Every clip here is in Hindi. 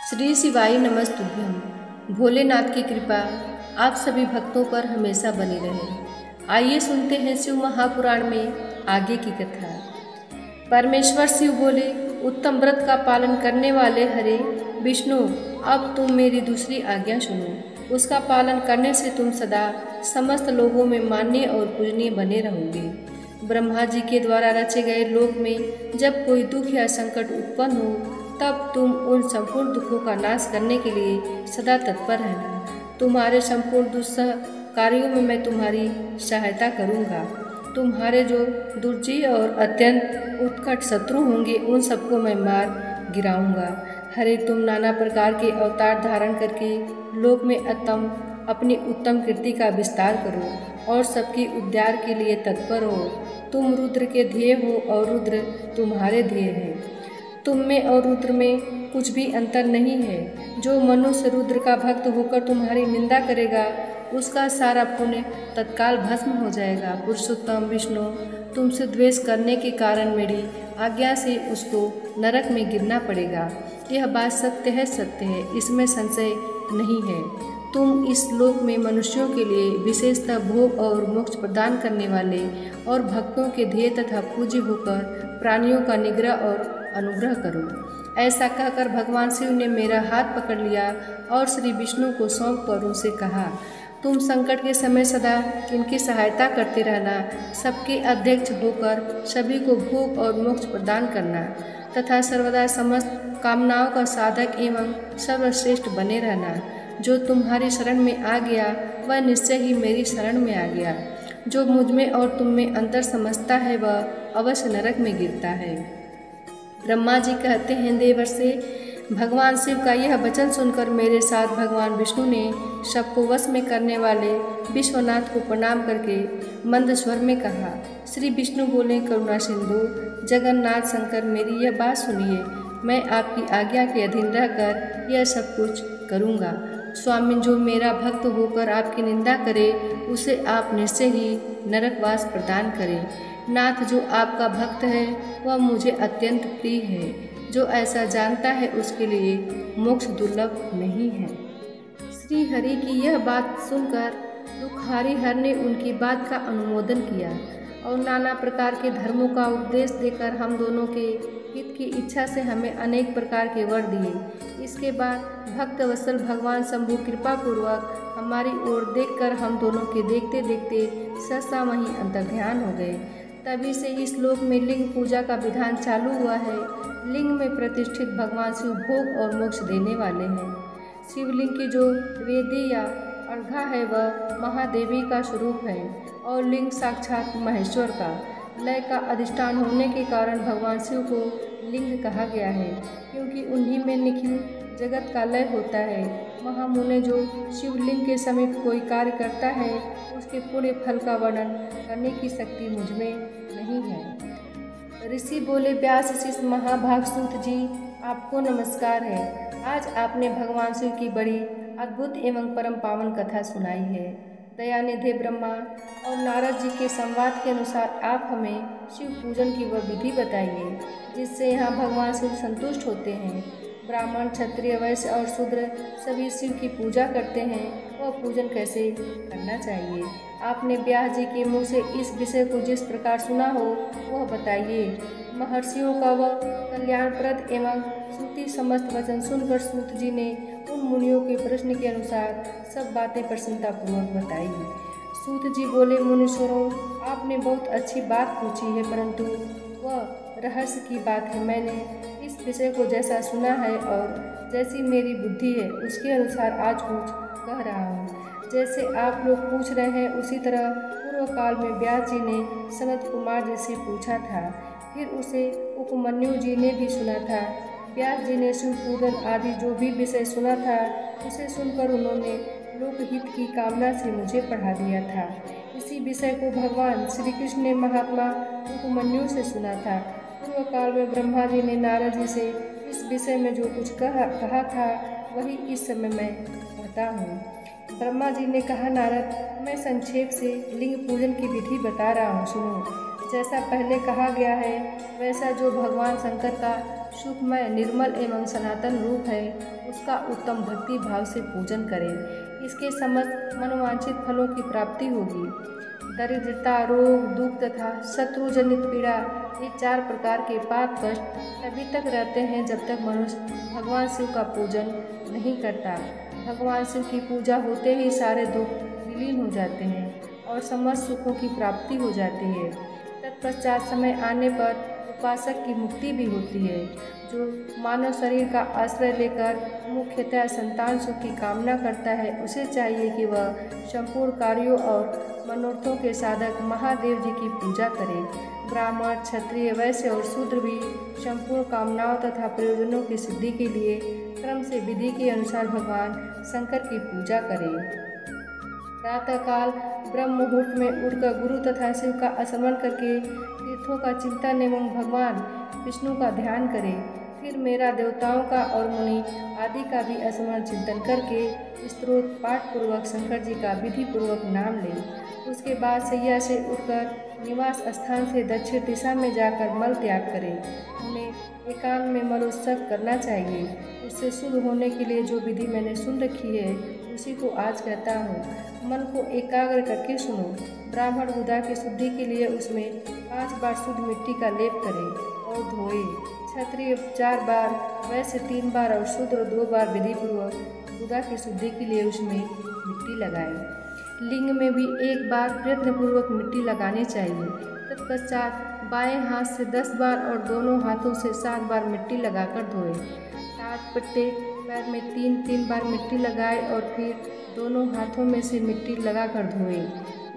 श्री शिवाय नमस्तुभ्यम। भोलेनाथ की कृपा आप सभी भक्तों पर हमेशा बनी रहे। आइए सुनते हैं शिव महापुराण में आगे की कथा। परमेश्वर शिव बोले, उत्तम व्रत का पालन करने वाले हरे विष्णु, अब तुम मेरी दूसरी आज्ञा सुनो। उसका पालन करने से तुम सदा समस्त लोगों में मान्य और पूजनीय बने रहोगे। ब्रह्मा जी के द्वारा रचे गए लोक में जब कोई दुख या संकट उत्पन्न हो, तब तुम उन संपूर्ण दुखों का नाश करने के लिए सदा तत्पर रहना। तुम्हारे संपूर्ण दुस्सह कार्यों में मैं तुम्हारी सहायता करूँगा। तुम्हारे जो दुर्जय और अत्यंत उत्कट शत्रु होंगे, उन सबको मैं मार गिराऊंगा। हरे, तुम नाना प्रकार के अवतार धारण करके लोक में अपनी उत्तम कीर्ति का विस्तार करो और सबकी उद्धार के लिए तत्पर हो। तुम रुद्र के ध्येय हो और रुद्र तुम्हारे ध्येय है। तुम में और रुद्र में कुछ भी अंतर नहीं है। जो मनुष्य रुद्र का भक्त होकर तुम्हारी निंदा करेगा, उसका सारा पुण्य तत्काल भस्म हो जाएगा। पुरुषोत्तम विष्णु, तुमसे द्वेष करने के कारण मेरी आज्ञा से उसको नरक में गिरना पड़ेगा। यह बात सत्य है, इसमें संशय नहीं है। तुम इस लोक में मनुष्यों के लिए विशेषतः भोग और मोक्ष प्रदान करने वाले और भक्तों के ध्येय तथा पूज्य होकर प्राणियों का निग्रह और अनुग्रह करो। ऐसा कहकर भगवान शिव ने मेरा हाथ पकड़ लिया और श्री विष्णु को सौंप कर उनसे कहा, तुम संकट के समय सदा इनकी सहायता करते रहना। सबके अध्यक्ष होकर सभी को भोग और मोक्ष प्रदान करना तथा सर्वदा समस्त कामनाओं का साधक एवं सर्वश्रेष्ठ बने रहना। जो तुम्हारी शरण में आ गया, वह निश्चय ही मेरी शरण में आ गया। जो मुझ में और तुम में अंतर समझता है, वह अवश्य नरक में गिरता है। ब्रह्मा जी कहते हैं, देवर्षि, भगवान शिव का यह वचन सुनकर मेरे साथ भगवान विष्णु ने सबको वश में करने वाले विश्वनाथ को प्रणाम करके मंद स्वर में कहा। श्री विष्णु बोले, करुणा सिंधु जगन्नाथ शंकर, मेरी यह बात सुनिए। मैं आपकी आज्ञा के अधीन रहकर यह सब कुछ करूँगा। स्वामी, जो मेरा भक्त होकर आपकी निंदा करे, उसे आप निश्चय ही नरकवास प्रदान करें। नाथ, जो आपका भक्त है वह मुझे अत्यंत प्रिय है। जो ऐसा जानता है उसके लिए मोक्ष दुर्लभ नहीं है। श्री हरि की यह बात सुनकर दुखारी हर ने उनकी बात का अनुमोदन किया और नाना प्रकार के धर्मों का उपदेश देकर हम दोनों के हित की इच्छा से हमें अनेक प्रकार के वर दिए। इसके बाद भक्त वत्सल भगवान शंभु कृपा पूर्वक हमारी ओर देखकर हम दोनों के देखते देखते सहसा वहीं अंतर्ध्यान हो गए। तभी से इस लोक में लिंग पूजा का विधान चालू हुआ है। लिंग में प्रतिष्ठित भगवान शिव भोग और मोक्ष देने वाले हैं। शिवलिंग की जो वेदी या अर्घा है, वह महादेवी का स्वरूप है और लिंग साक्षात महेश्वर का लय का अधिष्ठान होने के कारण भगवान शिव को लिंग कहा गया है, क्योंकि उन्हीं में निखिल जगत का लय होता है। महामुने, जो शिवलिंग के समीप कोई कार्य करता है, उसके पुण्य फल का वर्णन करने की शक्ति मुझ में नहीं है। ऋषि बोले, व्यास शिष महाभाग सूत जी, आपको नमस्कार है। आज आपने भगवान शिव की बड़ी अद्भुत एवं परम पावन कथा सुनाई है। दयानिधि ब्रह्मा और नारद जी के संवाद के अनुसार आप हमें शिव पूजन की वह विधि बताइए जिससे यहाँ भगवान शिव संतुष्ट होते हैं। ब्राह्मण, क्षत्रिय, वैश्य और शूद्र सभी शिव की पूजा करते हैं, वह पूजन कैसे करना चाहिए? आपने व्यास जी के मुँह से इस विषय को जिस प्रकार सुना हो वह बताइए। महर्षियों का वह कल्याणप्रद एवं श्रुति समस्त वचन सुनकर सूत जी ने उन मुनियों के प्रश्न के अनुसार सब बातें प्रसन्नतापूर्वक बताई। सूत जी बोले, मुनीश्वरों, आपने बहुत अच्छी बात पूछी है, परंतु वह रहस्य की बात है। मैंने इस विषय को जैसा सुना है और जैसी मेरी बुद्धि है, उसके अनुसार आज कुछ कह रहा हूँ। जैसे आप लोग पूछ रहे हैं, उसी तरह पूर्व काल में व्यास जी ने सनत कुमार जी से पूछा था, फिर उसे उपमन्यु जी ने भी सुना था। व्यास जी ने शिव पूजन आदि जो भी विषय सुना था, उसे सुनकर उन्होंने लोकहित की कामना से मुझे पढ़ा दिया था। इसी विषय को भगवान श्री कृष्ण ने महात्मा उपमन्यु से सुना था। पूर्व काल में ब्रह्मा जी ने नारद जी से इस विषय में जो कुछ कहा था, वही इस समय मैं कहता हूँ। ब्रह्मा जी ने कहा, नारद, मैं संक्षेप से लिंग पूजन की विधि बता रहा हूँ, सुनो। जैसा पहले कहा गया है, वैसा जो भगवान शंकर का सुखमय, निर्मल एवं सनातन रूप है, उसका उत्तम भक्ति भाव से पूजन करें। इसके समस्त मनोवांछित फलों की प्राप्ति होगी। दरिद्रता, रोग, दुख तथा शत्रुजनित पीड़ा, ये 4 प्रकार के पाप कष्ट तभी तक रहते हैं जब तक मनुष्य भगवान शिव का पूजन नहीं करता। भगवान शिव की पूजा होते ही सारे दुख विलीन हो जाते हैं और समस्त सुखों की प्राप्ति हो जाती है। तत्पश्चात समय आने पर उपासक की मुक्ति भी होती है। जो मानव शरीर का आश्रय लेकर मुख्यतः संतान सुख की कामना करता है, उसे चाहिए कि वह संपूर्ण कार्यों और मनोरथों के साधक महादेव जी की पूजा करे। ब्राह्मण, क्षत्रिय, वैश्य और शूद्र भी संपूर्ण कामनाओं तथा प्रयोजनों की सिद्धि के लिए क्रम से विधि के अनुसार भगवान शंकर की पूजा करें। प्रातःकाल ब्रह्म मुहूर्त में उठकर गुरु तथा शिव का स्मरण करके तीर्थों का चिंतन एवं भगवान विष्णु का ध्यान करें। फिर मेरा देवताओं का और मुनि आदि का भी स्मरण चिंतन करके स्तोत्र पाठ पूर्वक शंकर जी का विधि पूर्वक नाम लें। उसके बाद सैया से उठकर निवास स्थान से दक्षिण दिशा में जाकर मल त्याग करें। उन्हें एकांत में मलोत्सव करना चाहिए। उससे शुद्ध होने के लिए जो विधि मैंने सुन रखी है, उसी को आज कहता हूँ। मन को एकाग्र करके सुनो। ब्राह्मण गुदा की शुद्धि के लिए उसमें 5 बार शुद्ध मिट्टी का लेप करें और धोए। क्षत्रिय 4 बार, वैश्य 3 बार और शूद्र 2 बार विधि पूर्वक गुदा की शुद्धि के लिए उसमें मिट्टी लगाएं। लिंग में भी 1 बार प्रयत्नपूर्वक मिट्टी लगानी चाहिए। तत्पश्चात बाएं हाथ से 10 बार और दोनों हाथों से 7 बार मिट्टी लगाकर धोएं। तात प्रत्येक पैर में 3-3 बार मिट्टी लगाएं और फिर दोनों हाथों में से मिट्टी लगाकर धोएं।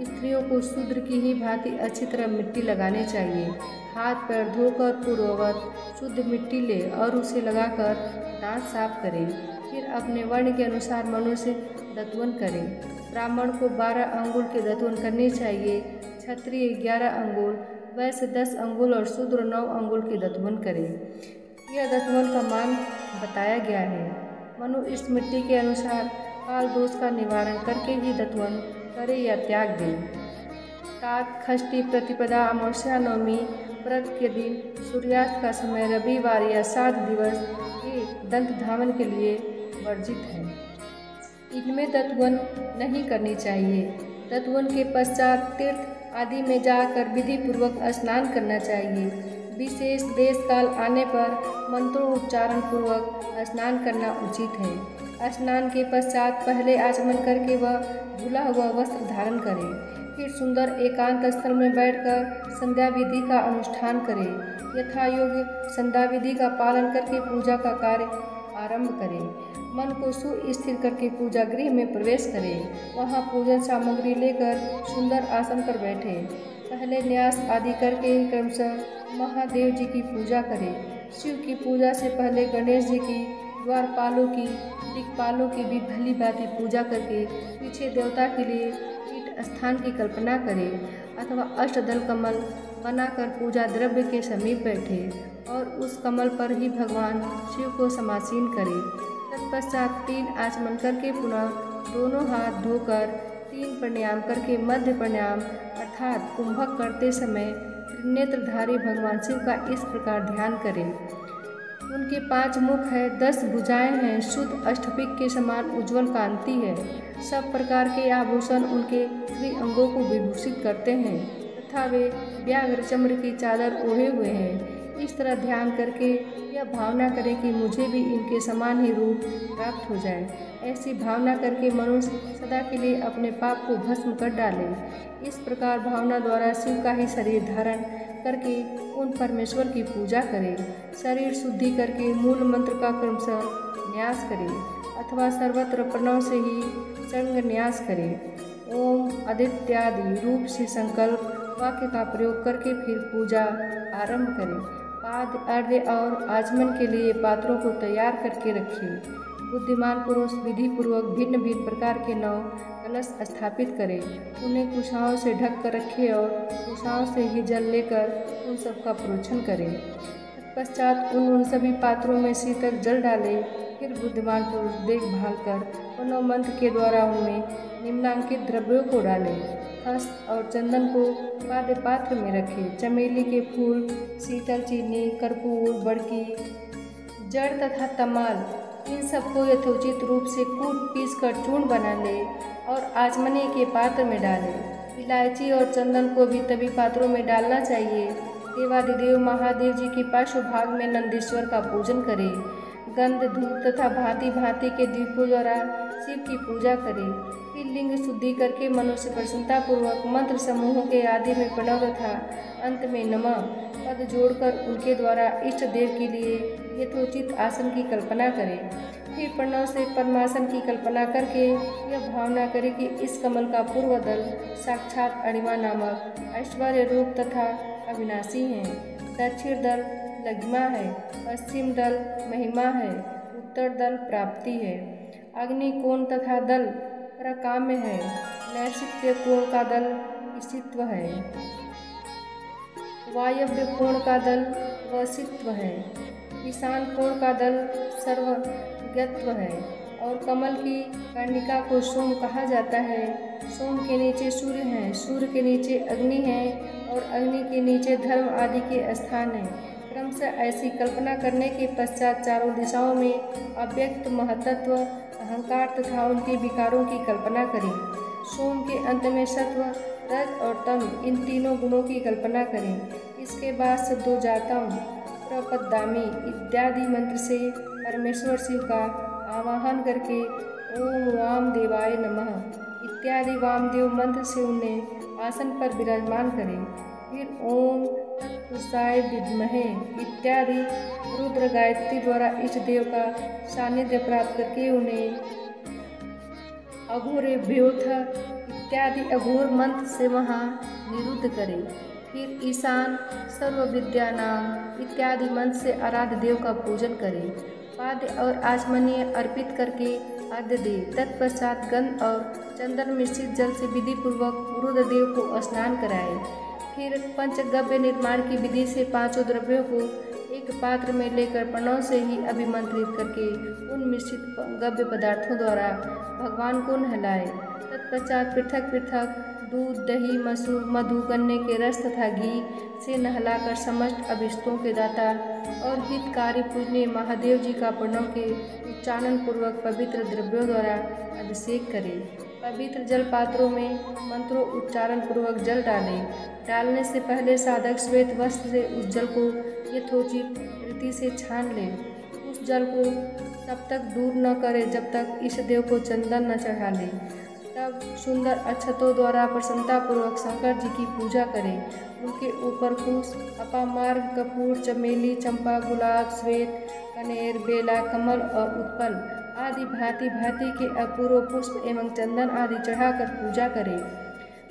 स्त्रियों को शूद्र की ही भांति अच्छी तरह मिट्टी लगानी चाहिए। हाथ पैर धोकर पूर्ववत शुद्ध मिट्टी ले और उसे लगाकर दांत साफ करें। फिर अपने वर्ण के अनुसार मनुष्य दतवन करें। ब्राह्मण को 12 अंगुल के दतवन करने चाहिए, क्षत्रिय 11 अंगुल, वैश्य 10 अंगुल और शूद्र 9 अंगुल के दतवन करें। यह दतवन का मान बताया गया है। मनु इस मिट्टी के अनुसार काल दोष का निवारण करके ही दतवन करे या त्याग दे। तात, षष्ठी, प्रतिपदा, अमावस्या, नवमी व्रत के दिन, सूर्यास्त का समय, रविवार या 7 दिवस ये दंत धावन के लिए वर्जित है। इनमें दतवन नहीं करनी चाहिए। दतवन के पश्चात तीर्थ आदि में जाकर विधि पूर्वक स्नान करना चाहिए। विशेष देश काल आने पर मंत्रोच्चारण पूर्वक स्नान करना उचित है। स्नान के पश्चात पहले आचमन करके वह धुला हुआ वस्त्र धारण करें। फिर सुंदर एकांत स्थल में बैठकर संध्या विधि का अनुष्ठान करें। यथा योग्य संध्या विधि का पालन करके पूजा का कार्य आरंभ करें। मन को सुस्थिर करके पूजा गृह में प्रवेश करें। वहाँ पूजन सामग्री लेकर सुंदर आसन पर बैठे। पहले न्यास आदि करके क्रमशः महादेव जी की पूजा करें। शिव की पूजा से पहले गणेश जी की, द्वारपालों की, दिक्पालों की भी भली भांति पूजा करके पीछे देवता के लिए पीठ स्थान की कल्पना करें अथवा अष्टदल कमल बनाकर पूजा द्रव्य के समीप बैठे और उस कमल पर ही भगवान शिव को समासीन करें। तत्पश्चात 3 आचमन करके पुनः दोनों हाथ धोकर 3 प्राणायाम करके मध्य प्राणायाम अर्थात कुंभक करते समय त्रिनेत्रधारी भगवान शिव का इस प्रकार ध्यान करें। उनके 5 मुख है, 10 भुजाएं हैं, शुद्ध अष्टपिक के समान उज्ज्वल कांति है। सब प्रकार के आभूषण उनके श्री अंगों को विभूषित करते हैं तथा वे व्याघ्र चमड़ की चादर ओढ़े हुए हैं। इस तरह ध्यान करके यह भावना करें कि मुझे भी इनके समान ही रूप प्राप्त हो जाए। ऐसी भावना करके मनुष्य सदा के लिए अपने पाप को भस्म कर डाले। इस प्रकार भावना द्वारा शिव का ही शरीर धारण करके उन परमेश्वर की पूजा करें। शरीर शुद्धि करके मूल मंत्र का क्रमशः न्यास करें अथवा सर्वत्र प्रणव से ही चंग न्यास करें। ओम आदित्यादि रूप से संकल्प वाक्य का प्रयोग करके फिर पूजा आरंभ करें। पाद, अर्घ्य और आचमन के लिए पात्रों को तैयार करके रखिए। बुद्धिमान पुरुष विधि पूर्वक भिन्न भिन्न प्रकार के 9 कलश स्थापित करें। उन्हें कुशाओं से ढक कर रखें और कुशाओं से ही जल लेकर उन सब का प्रोक्षण करें। तत्पश्चात उन सभी पात्रों में शीतल जल डालें। फिर बुद्धिमान पुरुष देखभाल कर प्रणव मंत्र के द्वारा उनमें निम्नांकित द्रव्यों को डालें। हस्त और चंदन को पाद्य पात्र में रखें। चमेली के फूल, शीतल चीनी, कर्पूर, बड़की, जड़ तथा तमाल इन सबको यथोचित रूप से कूट पीस कर चूर्ण बना ले और आचमने के पात्र में डाले। इलायची और चंदन को भी तभी पात्रों में डालना चाहिए। देवादिदेव महादेव जी के पार्श्व भाग में नंदीश्वर का पूजन करें। गंध धूप तथा भांति भांति के दीपों द्वारा शिव की पूजा करें। फिर लिंग शुद्धि करके मनुष्य प्रसन्नता पूर्वक मंत्र समूहों के आदि में प्रणव तथा अंत में नमः पद जोड़कर उनके द्वारा इष्ट देव के लिए यथोचित आसन की कल्पना करें। फिर प्रणव से परमासन की कल्पना करके यह भावना करें कि इस कमल का पूर्व दल साक्षात अणिमा नामक ऐश्वर्य रूप तथा अविनाशी है, दक्षिण दल लघिमा है, पश्चिम दल महिमा है, उत्तर दल प्राप्ति है, अग्नि कोण तथा दल प्रकाम्य है, नैशित्य कोण का दल ईशित्व है, वायव्य कोण का दल वसित्व है, ईशान कोण का दल सर्वज्ञत्व है और कमल की कर्णिका को सोम कहा जाता है। सोम के नीचे सूर्य है, सूर्य के नीचे अग्नि है और अग्नि के नीचे धर्म आदि के स्थान है। क्रमशः ऐसी कल्पना करने के पश्चात चारों दिशाओं में अव्यक्त महतत्व अहंकार तथा उनके विकारों की कल्पना करें। सोम के अंत में सत्व रज और तम इन तीनों गुणों की कल्पना करें। इसके बाद सद्योजातम प्रपद्दामी इत्यादि मंत्र से परमेश्वर शिव का आवाहन करके ओम वाम देवाय नमः इत्यादि वामदेव मंत्र से उन्हें आसन पर विराजमान करें। फिर ओम तत्पुरुषाय विद्महे इत्यादि रुद्र गायत्री द्वारा इष्ट देव का सानिध्य प्राप्त करके उन्हें अघोरेभ्योऽथ इत्यादि अघोर मंत्र से वहाँ निरुद्ध करें। फिर ईशान सर्व विद्या नाम इत्यादि मंत्र से आराध्य देव का पूजन करें। पाद्य और आचमनीय अर्पित करके अर्घ्य दे। तत्पश्चात गंध और चंदन मिश्रित जल से विधि पूर्वक रुद्रदेव को स्नान कराए। फिर पंचगव्य निर्माण की विधि से पांचों द्रव्यों को एक पात्र में लेकर प्रणव से ही अभिमंत्रित करके उन मिश्रित गव्य पदार्थों द्वारा भगवान को नहलाए। तत्पश्चात पृथक पृथक दूध दही मसूर मधु गन्ने के रस तथा घी से नहलाकर समस्त अभिष्टों के दाता और हितकारी पूजनीय महादेव जी का प्रणव के उच्चारण पूर्वक पवित्र द्रव्यों द्वारा अभिषेक करें। पवित्र जल पात्रों में मंत्रों उच्चारण पूर्वक जल डालें। डालने से पहले साधक श्वेत वस्त्र से उस जल को यथोचित रीति से छान ले। उस जल को तब तक दूर न करे जब तक इष्ट देव को चंदन न चढ़ा ले। तब सुंदर अक्षतों द्वारा प्रसन्नतापूर्वक शंकर जी की पूजा करें। उनके ऊपर पुष्प अपामार्ग कपूर चमेली चंपा गुलाब श्वेत कनेर बेला कमल और उत्पल आदि भांति भांति के अपूर्व पुष्प एवं चंदन आदि चढ़ाकर पूजा करें।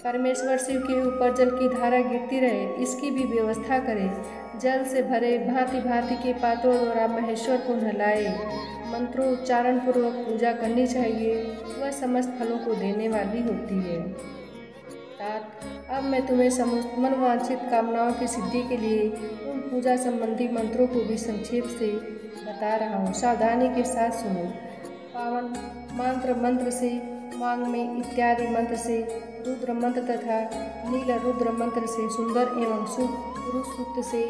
परमेश्वर शिव के ऊपर जल की धारा गिरती रहे इसकी भी व्यवस्था करें। जल से भरे भांति भांति के पात्रों द्वारा महेश्वर को नहलाए। मंत्रों उच्चारण पूर्वक पूजा करनी चाहिए, वह समस्त फलों को देने वाली होती है। अब मैं तुम्हें समस्त मनवांछित कामनाओं की सिद्धि के लिए उन पूजा संबंधी मंत्रों को भी संक्षेप से बता रहा हूँ, सावधानी के साथ सुनो। पावन मंत्र मंत्र से मांग में इत्यादि मंत्र से रुद्र मंत्र तथा नील रुद्र मंत्र से सुंदर एवं शुभ पुरुष सूक्त से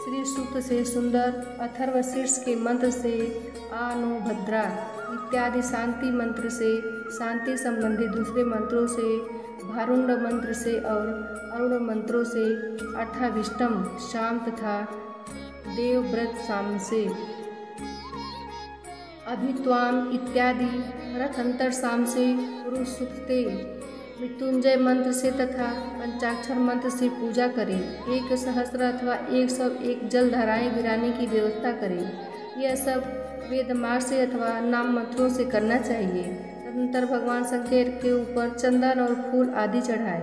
श्री सूक्त से सुंदर अथर्व शीर्ष के मंत्र से आनुभद्रा इत्यादि शांति मंत्र से शांति संबंधी दूसरे मंत्रों से भारुंड मंत्र से और अरुण मंत्रों से अठाविष्टम शाम तथा देवव्रत शाम से अभित्वाम इत्यादि रथंतर शाम से पुरुष सुक्ते मृत्युंजय मंत्र से तथा पंचाक्षर मंत्र से पूजा करें। 1 सहस्त्र अथवा 101 जल धाराएं गिराने की व्यवस्था करें। यह सब वेद मार्ग से अथवा नाम मंत्रों से करना चाहिए। तदनंतर भगवान शंकर के ऊपर चंदन और फूल आदि चढ़ाए।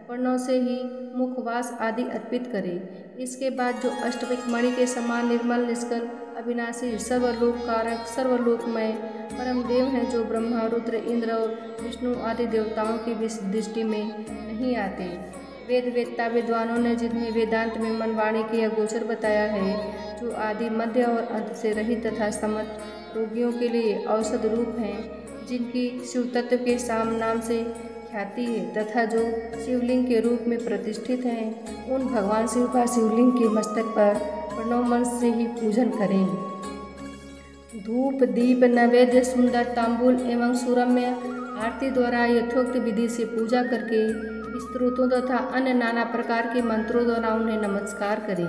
प्रणव से ही मुखवास आदि अर्पित करें। इसके बाद जो अष्टविक मणि के समान निर्मल निष्कल अविनाशी सर्वलोक कारक सर्वलोकमय परम देव हैं, जो ब्रह्मा रुद्र इंद्र और विष्णु आदि देवताओं की दृष्टि में नहीं आते। वेद वेत्ता विद्वानों ने जिन्हें वेदांत में मनवाणी के अगोचर बताया है, जो आदि मध्य और अंत से रहित तथा समस्त रोगियों के लिए औषध रूप हैं, जिनकी शिव तत्व के साम नाम से ख्याति है तथा जो शिवलिंग के रूप में प्रतिष्ठित हैं, उन भगवान शिव का शिवलिंग के मस्तक पर प्रणव मंत्र से ही पूजन करें। धूप दीप नैवेद्य सुंदर तांबूल एवं सुरम्य आरती द्वारा यथोक्त विधि से पूजा करके स्तोत्रों तथा अन्य नाना प्रकार के मंत्रों द्वारा उन्हें नमस्कार करें।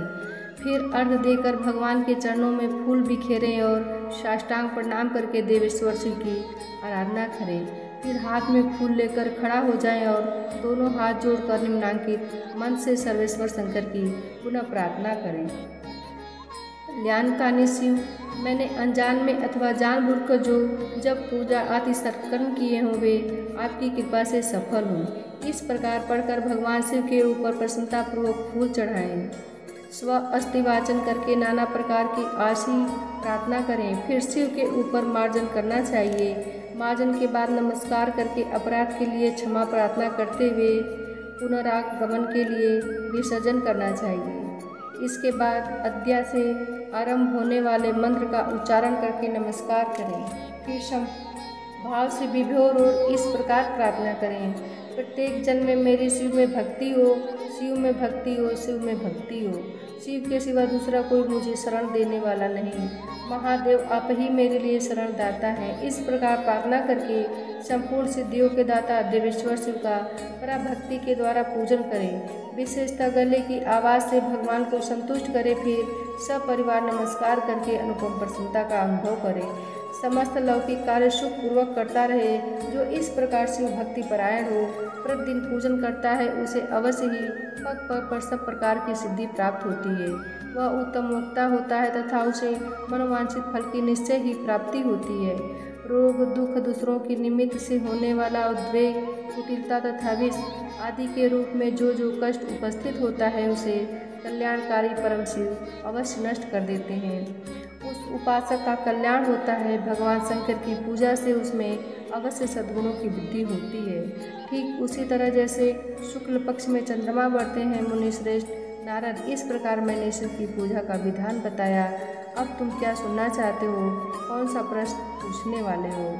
फिर अर्घ्य देकर भगवान के चरणों में फूल बिखेरें और साष्टांग प्रणाम करके देवेश्वर शिव की आराधना करें। फिर हाथ में फूल लेकर खड़ा हो जाएं और दोनों हाथ जोड़कर निम्नांकित मन से सर्वेश्वर शंकर की पुनः प्रार्थना करें। कल्याणकानी शिव, मैंने अनजान में अथवा जानबूझकर जो जब पूजा आदि सत्कर्म किए हों वे आपकी कृपा से सफल हों। इस प्रकार पढ़कर भगवान शिव के ऊपर प्रसन्नतापूर्वक फूल चढ़ाएं। स्व अस्तिवाचन करके नाना प्रकार की आशी प्रार्थना करें। फिर शिव के ऊपर मार्जन करना चाहिए। मार्जन के बाद नमस्कार करके अपराध के लिए क्षमा प्रार्थना करते हुए पुनरागमन के लिए विसर्जन करना चाहिए। इसके बाद अद्या से आरंभ होने वाले मंत्र का उच्चारण करके नमस्कार करें। फिर भाव से विभोर और इस प्रकार प्रार्थना करें। प्रत्येक जन्म में मेरी शिव में भक्ति हो, शिव में भक्ति हो, शिव में भक्ति हो। शिव के सिवा दूसरा कोई मुझे शरण देने वाला नहीं। महादेव आप ही मेरे लिए शरण दाता हैं। इस प्रकार प्रार्थना करके संपूर्ण सिद्धियों के दाता देवेश्वर शिव का पराभक्ति के द्वारा पूजन करें। विशेषतः गले की आवाज़ से भगवान को संतुष्ट करें। फिर सब परिवार नमस्कार करके अनुपम प्रसन्नता का अनुभव करें। समस्त लौकिक कार्य सुख पूर्वक करता रहे। जो इस प्रकार शिव भक्ति परायण हो, प्रतिदिन पूजन करता है, उसे अवश्य ही पग पग पर सब प्रकार की सिद्धि प्राप्त होती है। वह उत्तम वक्ता होता है तथा उसे मनोवांछित फल की निश्चय ही प्राप्ति होती है। रोग दुख दूसरों के निमित्त से होने वाला उद्वेग, कुटिलता तथा विष आदि के रूप में जो कष्ट उपस्थित होता है उसे कल्याणकारी परम शिव अवश्य नष्ट कर देते हैं। उस उपासक का कल्याण होता है। भगवान शंकर की पूजा से उसमें अवश्य सद्गुणों की वृद्धि होती है। ठीक उसी तरह जैसे शुक्ल पक्ष में चंद्रमा बढ़ते हैं मुनि श्रेष्ठ नारद, इस प्रकार मैंने शिव की पूजा का विधान बताया। अब तुम क्या सुनना चाहते हो? कौन सा प्रश्न पूछने वाले हो?